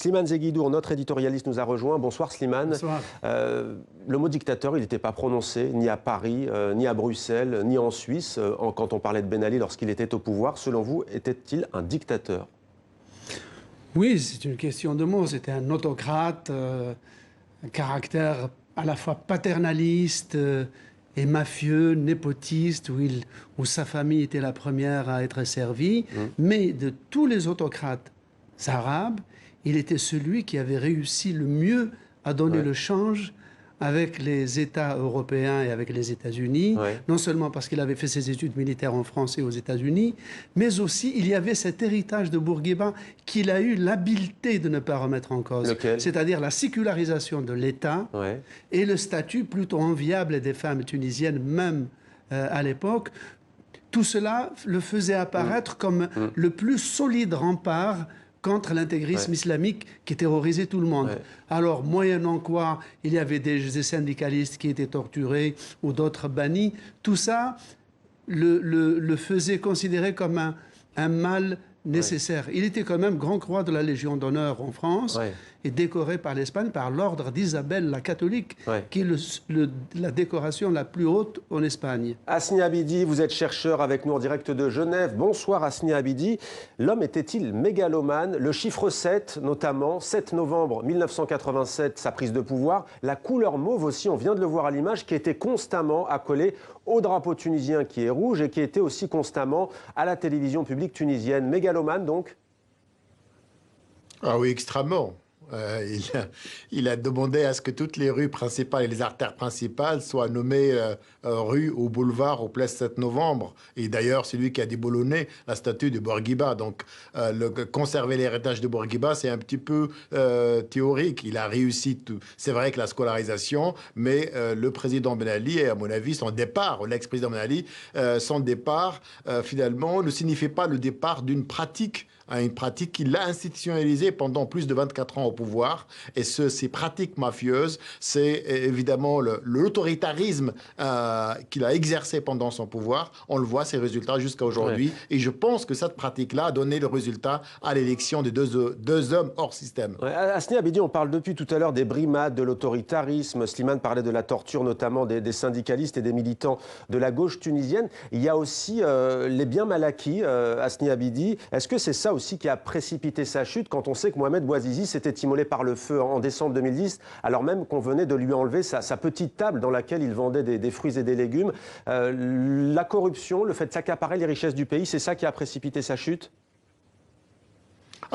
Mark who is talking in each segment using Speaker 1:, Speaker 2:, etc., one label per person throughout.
Speaker 1: Slimane Zeguidour, notre éditorialiste, nous a rejoint. Bonsoir Slimane.
Speaker 2: Bonsoir.
Speaker 1: Le mot dictateur, il n'était pas prononcé ni à Paris, ni à Bruxelles, ni en Suisse, quand on parlait de Ben Ali lorsqu'il était au pouvoir. Selon vous, était-il un dictateur?
Speaker 2: Oui, c'est une question de mots. C'était un autocrate, un caractère à la fois paternaliste et mafieux, népotiste, où sa famille était la première à être servie. Mais de tous les autocrates arabes, il était celui qui avait réussi le mieux à donner le change avec les États européens et avec les États-Unis, non seulement parce qu'il avait fait ses études militaires en France et aux États-Unis, mais aussi il y avait cet héritage de Bourguiba qu'il a eu l'habileté de ne pas remettre en cause. C'est-à-dire la sécularisation de l'État et le statut plutôt enviable des femmes tunisiennes, même à l'époque. Tout cela le faisait apparaître comme le plus solide rempart contre l'intégrisme islamique qui terrorisait tout le monde. Alors, moyennant quoi, il y avait des syndicalistes qui étaient torturés ou d'autres bannis. Tout ça le faisait considérer comme un mal nécessaire. Il était quand même grand croix de la Légion d'honneur en France et décoré par l'Espagne par l'ordre d'Isabelle la catholique, qui est la décoration la plus haute en Espagne.
Speaker 1: Hasni Abidi, vous êtes chercheur avec nous en direct de Genève. Bonsoir Hasni Abidi. L'homme était-il mégalomane? Le chiffre 7 notamment, 7 novembre 1987, sa prise de pouvoir. La couleur mauve aussi, on vient de le voir à l'image, qui était constamment accolée au drapeau tunisien qui est rouge et qui était aussi constamment à la télévision publique tunisienne. Mégalomane donc?
Speaker 3: Ah oui, extrêmement. Il a demandé à ce que toutes les rues principales et les artères principales soient nommées rues ou boulevards au place 7 novembre. Et d'ailleurs, c'est lui qui a déboulonné la statue de Bourguiba. Donc, conserver l'héritage de Bourguiba, c'est un petit peu théorique. Il a réussi tout. C'est vrai que la scolarisation, mais le président Ben Ali, et à mon avis, son départ, l'ex-président Ben Ali, son départ, finalement, ne signifie pas le départ d'une pratique, une pratique qu'il a institutionnalisée pendant plus de 24 ans au pouvoir. Et ces pratiques mafieuses, c'est évidemment l'autoritarisme qu'il a exercé pendant son pouvoir. On le voit, ses résultats jusqu'à aujourd'hui. Et je pense que cette pratique-là a donné le résultat à l'élection des deux hommes hors système.
Speaker 1: Hasni Abidi, on parle depuis tout à l'heure des brimades, de l'autoritarisme. Slimane parlait de la torture, notamment des syndicalistes et des militants de la gauche tunisienne. Il y a aussi les biens mal acquis, Hasni Abidi. Est-ce que c'est ça aussi qui a précipité sa chute quand on sait que Mohamed Bouazizi s'était immolé par le feu en décembre 2010, alors même qu'on venait de lui enlever sa petite table dans laquelle il vendait des fruits et des légumes. La corruption, le fait de s'accaparer les richesses du pays, c'est ça qui a précipité sa chute?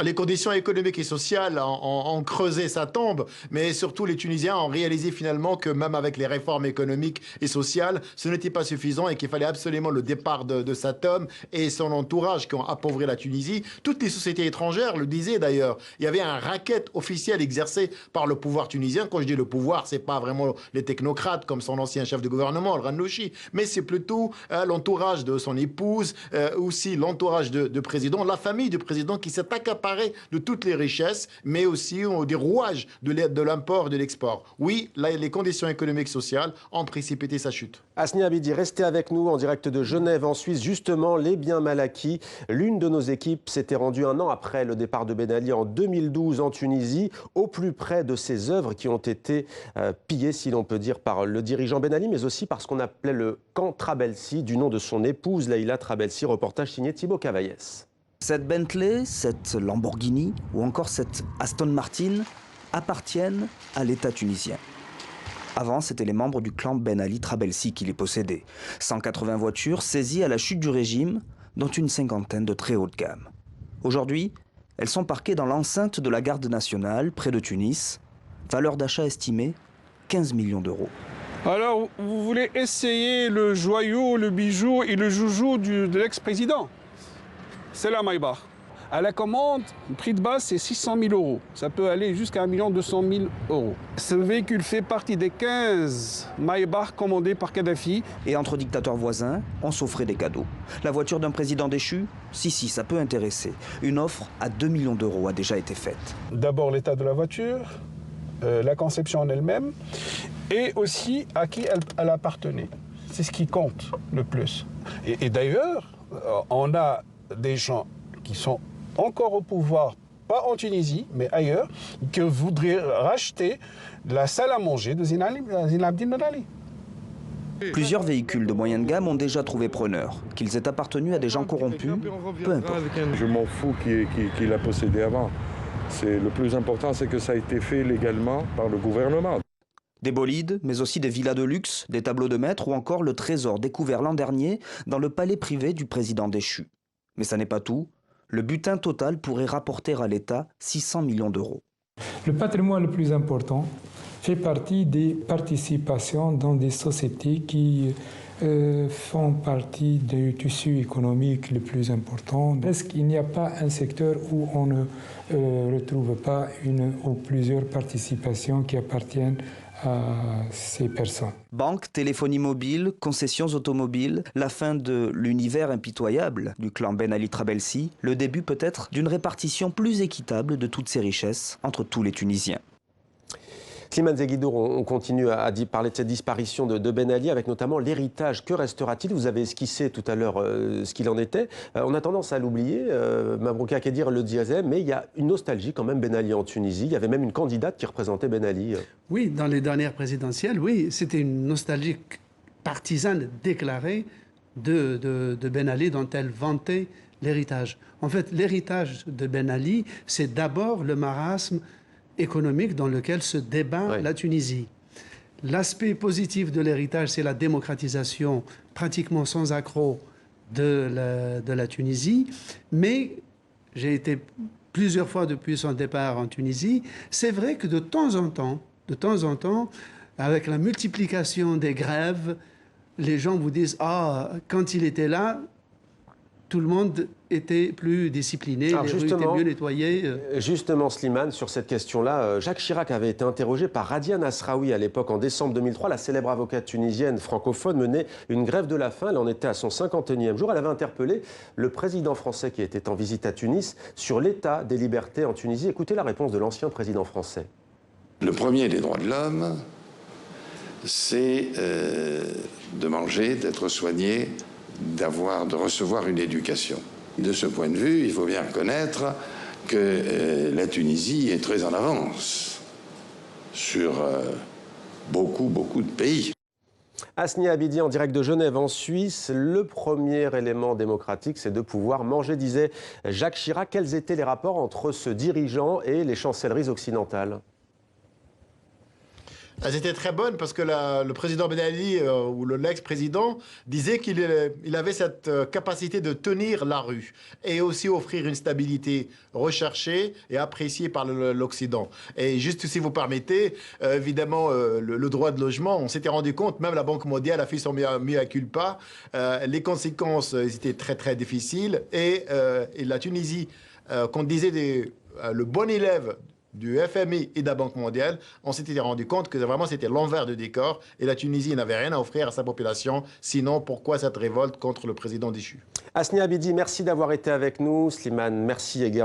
Speaker 3: Les conditions économiques et sociales ont creusé sa tombe, mais surtout les Tunisiens ont réalisé finalement que même avec les réformes économiques et sociales, ce n'était pas suffisant et qu'il fallait absolument le départ de cet homme et son entourage qui ont appauvri la Tunisie. Toutes les sociétés étrangères le disaient d'ailleurs. Il y avait un racket officiel exercé par le pouvoir tunisien. Quand je dis le pouvoir, c'est pas vraiment les technocrates comme son ancien chef de gouvernement, le Ranouchi, mais c'est plutôt l'entourage de son épouse, aussi l'entourage de président, la famille du président qui s'est accaparé de toutes les richesses, mais aussi des rouages de l'import et de l'export. Oui, là, les conditions économiques et sociales ont précipité sa chute.
Speaker 1: Hasni Abidi, restez avec nous en direct de Genève, en Suisse. Justement, les biens mal acquis. L'une de nos équipes s'était rendue un an après le départ de Ben Ali en 2012 en Tunisie, au plus près de ces œuvres qui ont été pillées, si l'on peut dire, par le dirigeant Ben Ali, mais aussi par ce qu'on appelait le camp Trabelsi, du nom de son épouse, Leïla Trabelsi. Reportage signé Thibaut Cavaillès.
Speaker 4: Cette Bentley, cette Lamborghini ou encore cette Aston Martin appartiennent à l'État tunisien. Avant, c'étaient les membres du clan Ben Ali Trabelsi qui les possédaient. 180 voitures saisies à la chute du régime, dont une cinquantaine de très haut de gamme. Aujourd'hui, elles sont parquées dans l'enceinte de la garde nationale, près de Tunis. Valeur d'achat estimée 15 millions d'euros.
Speaker 5: Alors, vous voulez essayer le joyau, le bijou et le joujou de l'ex-président? C'est la Maybach. À la commande, le prix de base, c'est 600 000 euros. Ça peut aller jusqu'à 1 200 000 euros. Ce véhicule fait partie des 15 Maybach commandés par Kadhafi.
Speaker 4: Et entre dictateurs voisins, on s'offrait des cadeaux. La voiture d'un président déchu? Si, ça peut intéresser. Une offre à 2 millions d'euros a déjà été faite.
Speaker 5: D'abord l'état de la voiture, la conception en elle-même, et aussi à qui elle appartenait. C'est ce qui compte le plus. Et d'ailleurs, on a des gens qui sont encore au pouvoir pas en Tunisie, mais ailleurs, qui voudraient racheter la salle à manger de Zine Abdine Ben Ali.
Speaker 4: Plusieurs véhicules de moyenne gamme ont déjà trouvé preneur. Qu'ils aient appartenu à des gens corrompus, peu importe.
Speaker 6: Je m'en fous qui l'a possédé avant. Le plus important, c'est que ça a été fait légalement par le gouvernement.
Speaker 4: Des bolides, mais aussi des villas de luxe, des tableaux de maître ou encore le trésor découvert l'an dernier dans le palais privé du président déchu. Mais ça n'est pas tout. Le butin total pourrait rapporter à l'État 600 millions d'euros.
Speaker 7: Le patrimoine le plus important fait partie des participations dans des sociétés qui font partie du tissu économique le plus important. Est-ce qu'il n'y a pas un secteur où on ne retrouve pas une ou plusieurs participations qui appartiennent à ces personnes?
Speaker 4: Banque, téléphonie mobile, concessions automobiles, la fin de l'univers impitoyable du clan Ben Ali Trabelsi, le début peut-être d'une répartition plus équitable de toutes ces richesses entre tous les Tunisiens.
Speaker 1: Slimane Zeguidour, on continue à parler de cette disparition de Ben Ali, avec notamment l'héritage. Que restera-t-il? Vous avez esquissé tout à l'heure ce qu'il en était. On a tendance à l'oublier, Mabrouka Kedir le disait, mais il y a une nostalgie quand même Ben Ali en Tunisie. Il y avait même une candidate qui représentait Ben Ali.
Speaker 2: Oui, dans les dernières présidentielles, oui, c'était une nostalgie partisane déclarée de Ben Ali dont elle vantait l'héritage. En fait, l'héritage de Ben Ali, c'est d'abord le marasme économique dans lequel se débat la Tunisie. L'aspect positif de l'héritage, c'est la démocratisation pratiquement sans accroc de la Tunisie. Mais j'ai été plusieurs fois depuis son départ en Tunisie. C'est vrai que de temps en temps, avec la multiplication des grèves, les gens vous disent « Ah, quand il était là, tout le monde était plus discipliné, les rues étaient mieux nettoyées. »
Speaker 1: Justement, Slimane, sur cette question-là, Jacques Chirac avait été interrogé par Radia Nasraoui à l'époque, en décembre 2003. La célèbre avocate tunisienne francophone menait une grève de la faim. Elle en était à son 51e jour. Elle avait interpellé le président français qui était en visite à Tunis sur l'état des libertés en Tunisie. Écoutez la réponse de l'ancien président français.
Speaker 8: Le premier des droits de l'homme, c'est de manger, d'être soigné, de recevoir une éducation. De ce point de vue, il faut bien reconnaître que la Tunisie est très en avance sur beaucoup de pays.
Speaker 1: Asni Abidi en direct de Genève en Suisse. Le premier élément démocratique, c'est de pouvoir manger, disait Jacques Chirac. Quels étaient les rapports entre ce dirigeant et les chancelleries occidentales ?
Speaker 3: Elles étaient très bonnes parce que le président Ben Ali ou l'ex-président disait qu'il avait cette capacité de tenir la rue et aussi offrir une stabilité recherchée et appréciée par l'Occident. Et juste si vous permettez, évidemment, le droit de logement, on s'était rendu compte, même la Banque mondiale a fait son mea culpa, les conséquences étaient très difficiles et la Tunisie, qu'on disait le bon élève du FMI et de la Banque mondiale, on s'était rendu compte que vraiment c'était l'envers du décor et la Tunisie n'avait rien à offrir à sa population. Sinon, pourquoi cette révolte contre le président déchu?
Speaker 1: Asni Abidi, merci d'avoir été avec nous. Slimane, merci également.